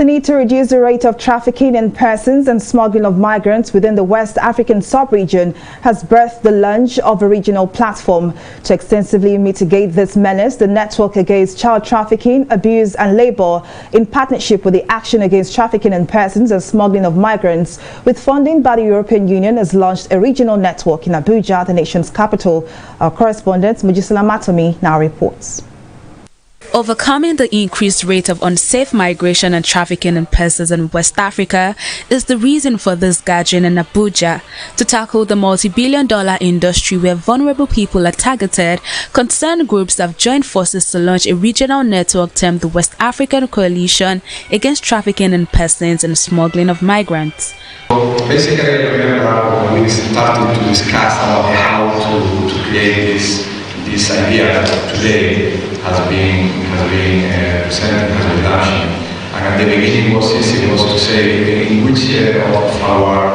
The need to reduce the rate of trafficking in persons and smuggling of migrants within the West African sub-region has birthed the launch of a regional platform. To extensively mitigate this menace, the Network Against Child Trafficking, Abuse and Labor, in partnership with the Action Against Trafficking in Persons and Smuggling of Migrants, with funding by the European Union, has launched a regional network in Abuja, the nation's capital. Our correspondent, Mujisala Matomi, now reports. Overcoming the increased rate of unsafe migration and trafficking in persons in West Africa is the reason for this gathering in Abuja. To tackle the multi-billion-dollar industry where vulnerable people are targeted, concerned groups have joined forces to launch a regional network termed the West African Coalition Against Trafficking in Persons and Smuggling of Migrants. Basically, I remember when we started to discuss about how to create this idea today has been presented as a reduction. And at the beginning was easy was to say in which of our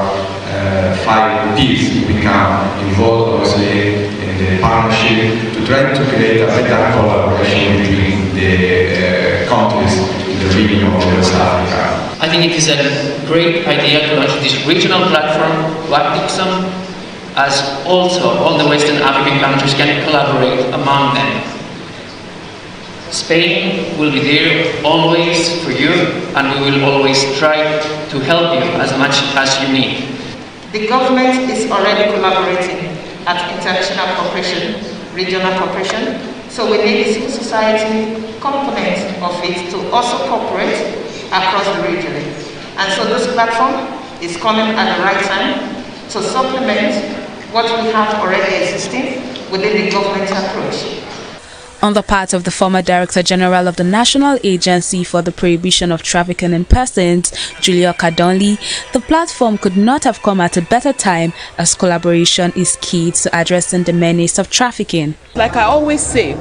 5 Ps we can involve obviously in the partnership to try to create a better collaboration between the countries in the region of West Africa. I think it is a great idea to launch this regional platform, WACTIPSOM, as also all the Western African countries can collaborate among them. Spain will be there always for you, and we will always try to help you as much as you need. The government is already collaborating at international cooperation, regional cooperation, so we need the civil society component of it to also cooperate across the region. And so this platform is coming at the right time to supplement what we have already existing within the government approach. On the part of the former Director General of the National Agency for the Prohibition of Trafficking in Persons, Julia Kadonli, the platform could not have come at a better time as collaboration is key to addressing the menace of trafficking. Like I always say,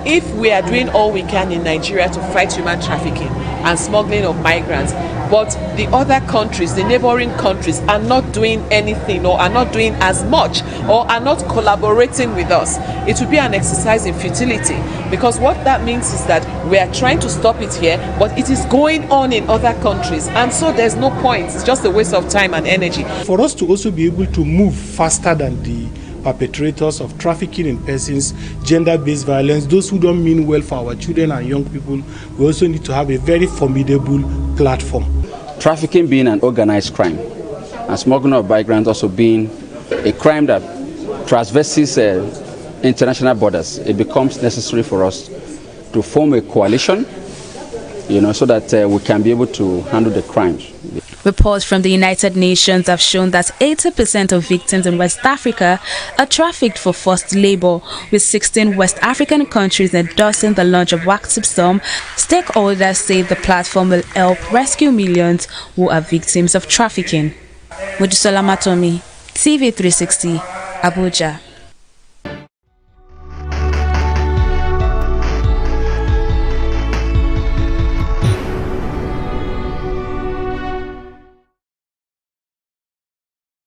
if we are doing all we can in Nigeria to fight human trafficking and smuggling of migrants, but the other countries, the neighboring countries, are not doing anything or are not doing as much or are not collaborating with us, it will be an exercise in futility, because what that means is that we are trying to stop it here, but it is going on in other countries, and so there's no point. It's just a waste of time and energy. For us to also be able to move faster than the perpetrators of trafficking in persons, gender-based violence, those who don't mean well for our children and young people, we also need to have a very formidable platform. Trafficking being an organized crime, and smuggling of migrants also being a crime that traverses international borders, it becomes necessary for us to form a coalition, so that we can be able to handle the crimes. Reports from the United Nations have shown that 80% of victims in West Africa are trafficked for forced labor, with 16 West African countries endorsing the launch of WACTIPSOM. Stakeholders say the platform will help rescue millions who are victims of trafficking. Mujisala Matomi, TV 360, Abuja.